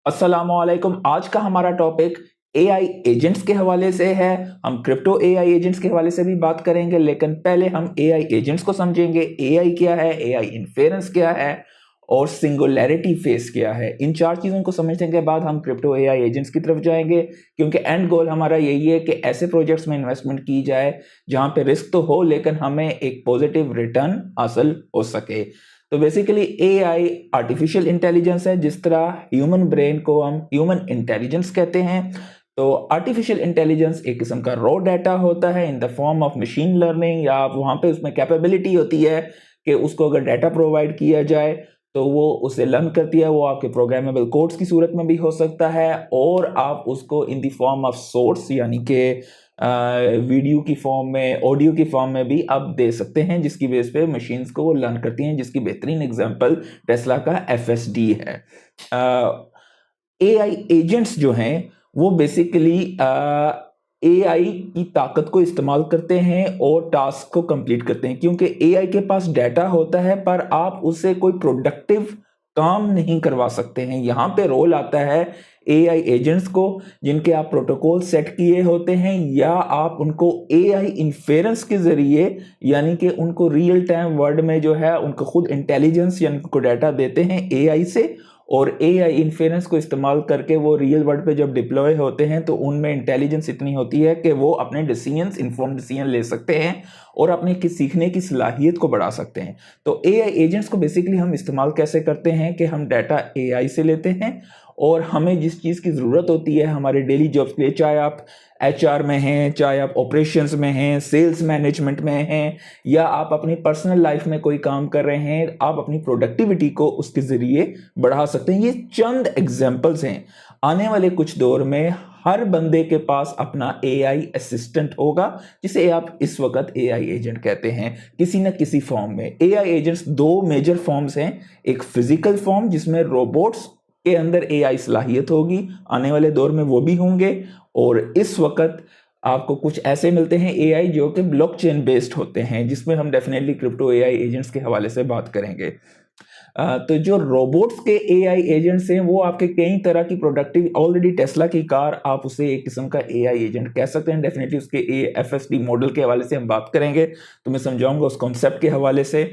अस्सलामुअलैकुम। आज का हमारा टॉपिक एआई एजेंट्स के हवाले से है। हम क्रिप्टो एआई एजेंट्स के हवाले से भी बात करेंगे, लेकिन पहले हम एआई एजेंट्स को समझेंगे। एआई क्या है, एआई इन्फेरेंस क्या है और सिंगुलैरिटी फेस क्या है। इन चार चीज़ों को समझने के बाद हम क्रिप्टो एआई एजेंट्स की तरफ जाएंगे, क्योंकि एंड गोल हमारा यही है कि ऐसे प्रोजेक्ट्स में इन्वेस्टमेंट की जाए जहां पे रिस्क तो हो लेकिन हमें एक पॉजिटिव रिटर्न हासिल हो सके। तो बेसिकली एआई आर्टिफिशियल इंटेलिजेंस है, जिस तरह ह्यूमन ब्रेन को हम ह्यूमन इंटेलिजेंस कहते हैं। तो आर्टिफिशियल इंटेलिजेंस एक किस्म का रॉ डाटा होता है in the form of machine learning, या आप वहाँ पे उसमें कैपेबिलिटी होती है कि उसको अगर डाटा प्रोवाइड किया जाए तो वो उसे लर्न करती है। वो आपके प्रोग्रामेबल कोड्स की सूरत में भी हो सकता है, और आप उसको in the form of source यानी कि वीडियो की फॉर्म में, ऑडियो की फॉर्म में भी आप दे सकते हैं, जिसकी बेस पे मशीन्स को वो लर्न करती हैं, जिसकी बेहतरीन एग्जांपल टेस्ला का एफएसडी है। एआई एजेंट्स जो हैं वो बेसिकली एआई की ताकत को इस्तेमाल करते हैं और टास्क को कंप्लीट करते हैं, क्योंकि एआई के पास डाटा होता है पर आप उससे कोई प्रोडक्टिव काम नहीं करवा सकते हैं। यहाँ पे रोल आता है एआई एजेंट्स को, जिनके आप प्रोटोकॉल सेट किए होते हैं, या आप उनको एआई इन्फेरेंस के जरिए यानी कि उनको रियल टाइम वर्ल्ड में जो है उनको खुद इंटेलिजेंस यानी उनको डाटा देते हैं एआई से, और एआई इन्फेरेंस को इस्तेमाल करके वो रियल वर्ल्ड पे जब डिप्लॉय होते हैं तो उनमें इंटेलिजेंस इतनी होती है कि वो अपने डिसीजंस इन्फॉर्म डिसीजन ले सकते हैं और अपने सीखने की सलाहियत को बढ़ा सकते हैं। तो एआई एजेंट्स को बेसिकली हम इस्तेमाल कैसे करते हैं कि हम डाटा एआई से लेते हैं, और हमें जिस चीज़ की ज़रूरत होती है हमारे डेली जॉब्स के लिए, चाहे आप एचआर में हैं, चाहे आप ऑपरेशंस में हैं, सेल्स मैनेजमेंट में हैं, या आप अपनी पर्सनल लाइफ में कोई काम कर रहे हैं, आप अपनी प्रोडक्टिविटी को उसके ज़रिए बढ़ा सकते हैं। ये चंद एग्जाम्पल्स हैं। आने वाले कुछ दौर में हर बंदे के पास अपना एआई असिस्टेंट होगा, जिसे आप इस वक्त एआई एजेंट कहते हैं, किसी न किसी फॉर्म में। एआई एजेंट्स दो मेजर फॉर्म्स हैं। एक फिजिकल फॉर्म जिसमें रोबोट्स के अंदर एआई सलाहियत होगी, आने वाले दौर में वो भी होंगे, और इस वक्त आपको कुछ ऐसे मिलते हैं एआई जो कि ब्लॉकचेन बेस्ड होते हैं, जिसमें हम डेफिनेटली क्रिप्टो एआई एजेंट्स के हवाले से बात करेंगे। तो जो रोबोट्स के एआई एजेंट्स हैं वो आपके कई तरह की प्रोडक्टिव, ऑलरेडी टेस्ला की कार आप उसे एक किस्म का एआई एजेंट कह सकते हैं। डेफिनेटली उसके एफएसडी मॉडल के हवाले से हम बात करेंगे, तो मैं समझाऊंगा उस कॉन्सेप्ट के हवाले से।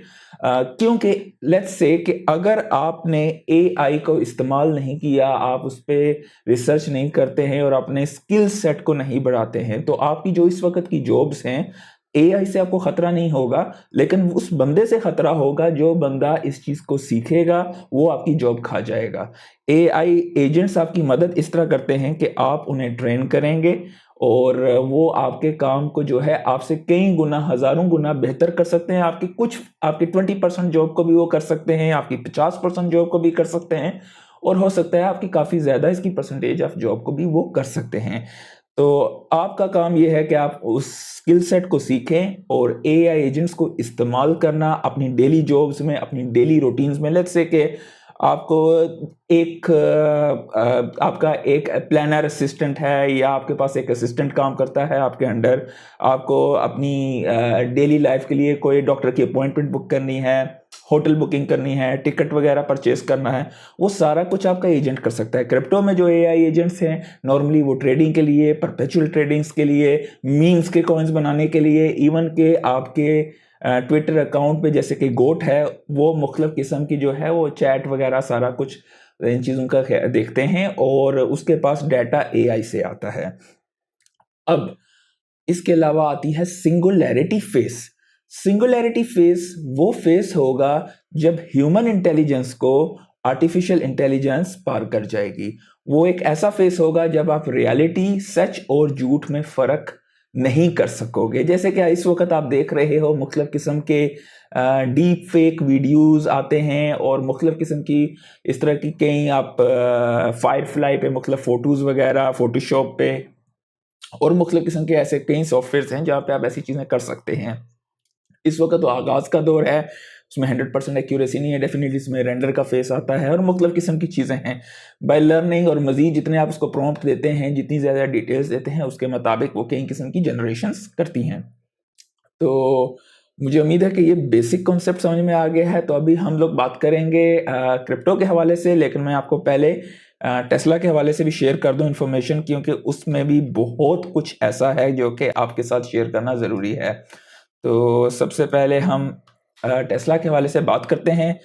क्योंकि लेट्स से कि अगर आपने एआई को इस्तेमाल नहीं किया, आप उस पर रिसर्च नहीं करते हैं और अपने स्किल सेट को नहीं बढ़ाते हैं, तो आपकी जो इस वक्त की जॉब्स हैं, एआई से आपको खतरा नहीं होगा, लेकिन उस बंदे से खतरा होगा जो बंदा इस चीज को सीखेगा, वो आपकी जॉब खा जाएगा। एआई एजेंट्स आपकी मदद इस तरह करते हैं कि आप उन्हें ट्रेन करेंगे और वो आपके काम को जो है आपसे कई गुना, हजारों गुना बेहतर कर सकते हैं। आपकी 20% जॉब को भी वो कर सकते हैं, आपकी 50% जॉब को भी कर सकते हैं, और हो सकता है आपकी काफी ज्यादा इसकी परसेंटेज ऑफ जॉब को भी वो कर सकते हैं। तो आपका काम यह है कि आप उस स्किल सेट को सीखें और एआई एजेंट्स को इस्तेमाल करना अपनी डेली जॉब्स में, अपनी डेली रूटीन्स में। लेट्स से कि आपको आपका एक प्लानर असिस्टेंट है, या आपके पास एक असिस्टेंट काम करता है आपके अंडर, आपको अपनी डेली लाइफ के लिए कोई डॉक्टर की अपॉइंटमेंट बुक करनी है, होटल बुकिंग करनी है, टिकट वगैरह परचेस करना है, वो सारा कुछ आपका एजेंट कर सकता है। क्रिप्टो में जो एआई एजेंट्स हैं नॉर्मली वो ट्रेडिंग के लिए, परपेचुअल ट्रेडिंग्स के लिए, मीम्स के कॉइन्स बनाने के लिए, इवन के आपके ट्विटर अकाउंट पे जैसे कि गोट है, वो मुख्तलिफ किस्म की जो है वो चैट वगैरह सारा कुछ इन चीज़ों का देखते हैं, और उसके पास डाटा एआई से आता है। अब इसके अलावा आती है सिंगुलैरिटी फेस। सिंगुलैरिटी फेस वो फेस होगा जब ह्यूमन इंटेलिजेंस को आर्टिफिशियल इंटेलिजेंस पार कर जाएगी। वो एक ऐसा फेस होगा जब आप रियलिटी, सच और झूठ में फर्क नहीं कर सकोगे। जैसे कि इस वक्त आप देख रहे हो मुख्तलिफ किस्म के डीप फेक वीडियोस आते हैं, और मुख्तलिफ किस्म की इस तरह की कई आप फायरफ्लाई पे मुख्तलिफ फोटोज़ वगैरह, फोटोशॉप पे और मुख्तलिफ किस्म के ऐसे कई सॉफ्टवेयर हैं जहाँ पे आप ऐसी चीज़ें कर सकते हैं। इस वक्त तो आगाज़ का दौर है, उसमें 100% एक्यूरेसी नहीं है, डेफिनेटली इसमें रेंडर का फेस आता है और मुख्तलिफ किस्म की चीज़ें हैं। बाय लर्निंग और मज़ीद जितने आप उसको प्रॉम्प्ट देते हैं, जितनी ज़्यादा डिटेल्स देते हैं, उसके मुताबिक वो कई किस्म की जनरेशंस करती हैं। तो मुझे उम्मीद है कि ये बेसिक कॉन्सेप्ट समझ में आ गया है। तो अभी हम लोग बात करेंगे क्रिप्टो के हवाले से, लेकिन मैं आपको पहले टेस्ला के हवाले से भी शेयर कर दूं इन्फॉर्मेशन, क्योंकि उसमें भी बहुत कुछ ऐसा है जो कि आपके साथ शेयर करना ज़रूरी है। तो सबसे पहले हम टेस्ला के हवाले से बात करते हैं।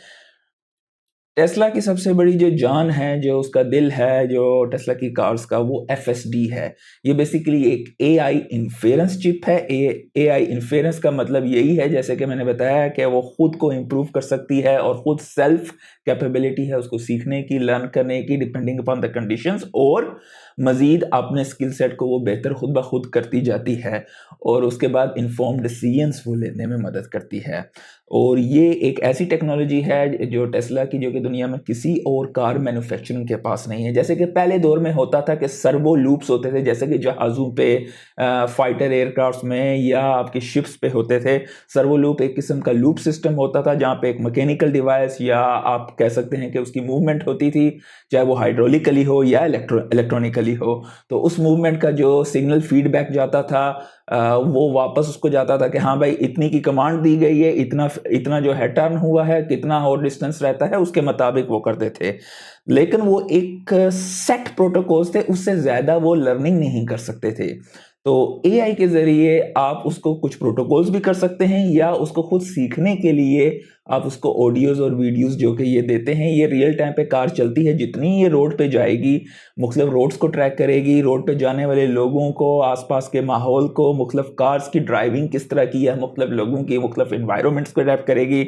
टेस्ला की सबसे बड़ी जो जान है, जो उसका दिल है, जो टेस्ला की कार्स का, वो एफएसडी है। ये बेसिकली एक एआई इन्फेरेंस चिप है। एआई इन्फेरेंस का मतलब यही है, जैसे कि मैंने बताया, कि वो खुद को इम्प्रूव कर सकती है और खुद सेल्फ कैपेबिलिटी है उसको सीखने की, लर्न करने की, डिपेंडिंग अपॉन द कंडीशंस, और मजीद अपने स्किल सेट को वो बेहतर खुद ब खुद करती जाती है और उसके बाद इन्फॉर्म डिसीजंस वो लेने में मदद करती है। और ये एक ऐसी टेक्नोलॉजी है जो टेस्ला की, जो कि दुनिया में किसी और कार मैन्युफैक्चरिंग के पास नहीं है। जैसे कि पहले दौर में होता था कि सर्वो लूप्स होते थे, जैसे कि जहाज़ों पे, फाइटर एयरक्राफ्ट्स में या आपकी शिप्स पे होते थे। सर्वो लूप एक किस्म का लूप सिस्टम होता था जहाँ पे एक मैकेनिकल डिवाइस, या आप कह सकते हैं कि उसकी मूवमेंट होती थी, चाहे वो हाइड्रोलिकली हो या इलेक्ट्रॉनिकली हो। तो उस मूवमेंट का जो सिग्नल फीडबैक जाता था, वो वापस उसको जाता था कि हाँ भाई, इतनी की कमांड दी गई है, इतना इतना जो है टर्न हुआ है, कितना और डिस्टेंस रहता है, उसके मुताबिक वो करते थे। लेकिन वो एक सेट प्रोटोकॉल्स थे, उससे ज़्यादा वो लर्निंग नहीं कर सकते थे। तो एआई के ज़रिए आप उसको कुछ प्रोटोकॉल्स भी कर सकते हैं, या उसको खुद सीखने के लिए आप उसको ऑडियोज़ और वीडियोज़ जो कि ये देते हैं, ये रियल टाइम पे कार चलती है, जितनी ये रोड पे जाएगी, मुख्तलिफ रोड्स को ट्रैक करेगी, रोड पे जाने वाले लोगों को, आसपास के माहौल को, मुख्तलिफ कार्स की ड्राइविंग किस तरह की है, मुख्तलिफ लोगों की मुख्तलिफ इन्वायरमेंट्स को अडेप्ट करेगी,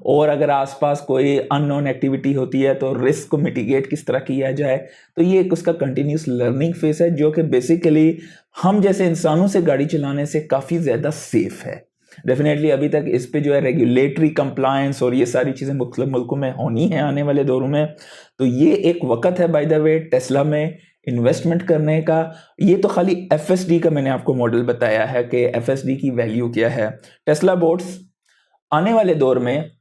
और अगर आसपास कोई अननोन एक्टिविटी होती है तो रिस्क को मिटिगेट किस तरह किया जाए। तो ये एक उसका कंटिन्यूस लर्निंग फेस है, जो कि बेसिकली हम जैसे इंसानों से गाड़ी चलाने से काफ़ी ज़्यादा सेफ है। डेफिनेटली अभी तक इस पे जो है रेगुलेटरी कंप्लायंस और ये सारी चीज़ें मुख्तलिफ मुल्कों में होनी है आने वाले दौरों में। तो ये एक वक़्त है बाय द वे टेस्ला में इन्वेस्टमेंट करने का। ये तो खाली एफएसडी का मैंने आपको मॉडल बताया है कि एफएसडी की वैल्यू क्या है। टेस्ला बोट्स आने वाले दौर में,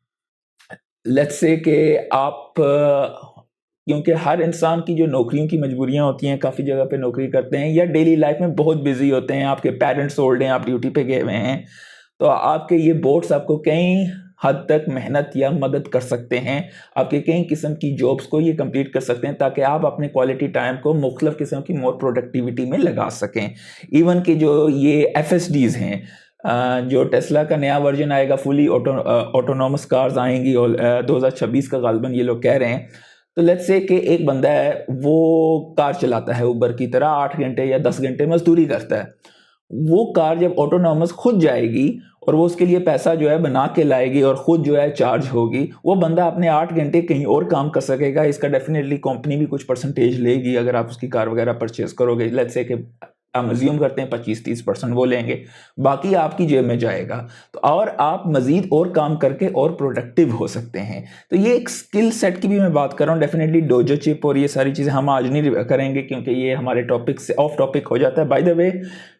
लेट्स से कि आप, क्योंकि हर इंसान की जो नौकरियों की मजबूरियां होती हैं, काफ़ी जगह पे नौकरी करते हैं या डेली लाइफ में बहुत बिजी होते हैं, आपके पेरेंट्स ओल्ड हैं, आप ड्यूटी पे गए हुए हैं, तो आपके ये बोट्स आपको कई हद तक मेहनत या मदद कर सकते हैं। आपके कई किस्म की जॉब्स को ये कंप्लीट कर सकते हैं, ताकि आप अपने क्वालिटी टाइम को मुख्तलिफ किस्म की मोर प्रोडक्टिविटी में लगा सकें। इवन कि जो ये एफएसडीज हैं, जो टेस्ला का नया वर्जन आएगा, फुली ऑटोनोमस कार्स आएंगी, और 2026 का गालिबन ये लोग कह रहे हैं। तो लेट्स से कि एक बंदा है, वो कार चलाता है उबर की तरह, 8 घंटे या 10 घंटे मजदूरी करता है। वो कार जब ऑटोनॉमस खुद जाएगी और वो उसके लिए पैसा जो है बना के लाएगी और खुद जो है चार्ज होगी, वो बंदा अपने 8 घंटे कहीं और काम कर सकेगा। इसका डेफिनेटली कंपनी भी कुछ परसेंटेज लेगी अगर आप उसकी कार वगैरह परचेज करोगे। लेट्स से कि हम अज्यूम करते हैं 25-30% वो लेंगे, बाकी आपकी जेब में जाएगा। तो और आप मजीद और काम करके और प्रोडक्टिव हो सकते हैं। तो ये एक स्किल सेट की भी मैं बात कर रहा हूँ। डेफिनेटली डोजो चिप और ये सारी चीज़ें हम आज नहीं करेंगे, क्योंकि ये हमारे टॉपिक से ऑफ टॉपिक हो जाता है। बाय द वे,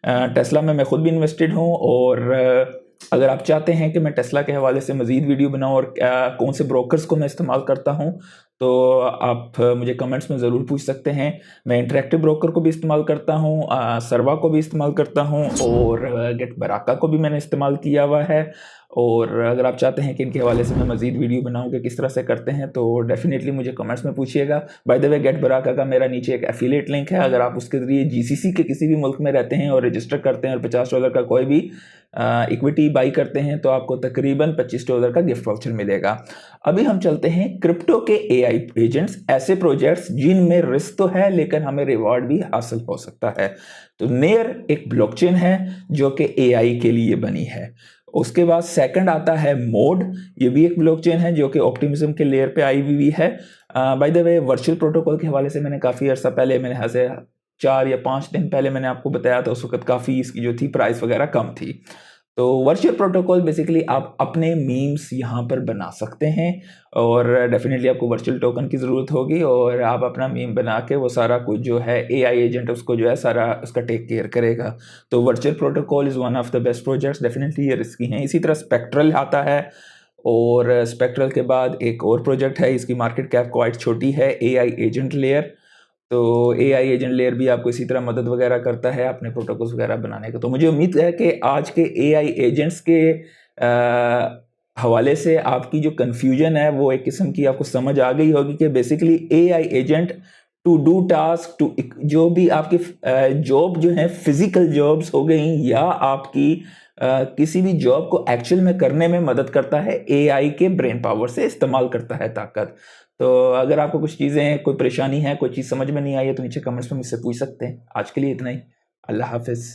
टेस्ला में मैं खुद भी इन्वेस्टेड हूँ, और अगर आप चाहते हैं कि मैं टेस्ला के हवाले से मज़ीद वीडियो बनाऊँ और कौन से ब्रोकर्स को मैं इस्तेमाल करता हूँ, तो आप मुझे कमेंट्स में ज़रूर पूछ सकते हैं। मैं इंटरेक्टिव ब्रोकर को भी इस्तेमाल करता हूँ, सर्वा को भी इस्तेमाल करता हूँ, और गेट बराका को भी मैंने इस्तेमाल किया हुआ है। और अगर आप चाहते हैं कि इनके हवाले से मैं मज़ीद वीडियो बनाऊँ कि किस तरह से करते हैं, तो डेफिनेटली मुझे कमेंट्स में पूछिएगा। बाय द वे, गेट बराका का मेरा नीचे एक एफिलिएट लिंक है। अगर आप उसके ज़रिए जीसीसी के किसी भी मुल्क में रहते हैं और रजिस्टर करते हैं और $50 का कोई भी इक्विटी बाई करते हैं, तो आपको तकरीबन $25 का गिफ्ट वाउचर मिलेगा। अभी हम चलते हैं क्रिप्टो के एआई एजेंट्स, ऐसे प्रोजेक्ट्स जिनमें रिस्क तो है लेकिन हमें रिवॉर्ड भी हासिल हो सकता है। तो नेयर एक ब्लॉकचेन है जो कि एआई के लिए बनी है। उसके बाद सेकंड आता है मोड, ये भी एक ब्लॉकचेन है जो कि ऑप्टिमिज्म के लेयर पे आई हुई है। Bye the way, virtual protocol के हवाले से मैंने काफ़ी अर्सा पहले, मैंने हसे 4 या 5 दिन पहले मैंने आपको बताया था, उस वक्त काफ़ी इसकी जो थी प्राइस वगैरह कम थी। तो वर्चुअल प्रोटोकॉल बेसिकली आप अपने मीम्स यहाँ पर बना सकते हैं, और डेफिनेटली आपको वर्चुअल टोकन की ज़रूरत होगी, और आप अपना मीम बना के वो सारा कुछ जो है एआई एजेंट उसको जो है सारा उसका टेक केयर करेगा। तो virtual protocol is one of the best projects. Definitely ये रिस्की हैं। इसी तरह स्पेक्ट्रल आता है, और स्पेक्ट्रल के बाद एक और प्रोजेक्ट है, इसकी मार्केट कैप क्वाइट छोटी है, एआई एजेंट लेयर। तो एआई एजेंट लेयर भी आपको इसी तरह मदद वगैरह करता है अपने प्रोटोकॉल्स वगैरह बनाने का। तो मुझे उम्मीद है कि आज के एआई एजेंट्स के हवाले से आपकी जो कन्फ्यूजन है वो एक किस्म की आपको समझ आ गई होगी कि basically AI agent to do task, to जो भी आपकी जॉब जो है फिजिकल जॉब्स हो गई, या आपकी किसी भी जॉब को एक्चुअल में करने में मदद करता है, एआई के ब्रेन पावर से इस्तेमाल करता है ताकत। तो अगर आपको कुछ चीज़ें, कोई परेशानी है, कोई चीज़ समझ में नहीं आई है, तो नीचे कमेंट्स में मुझसे पूछ सकते हैं। आज के लिए इतना ही। अल्लाह हाफिज़।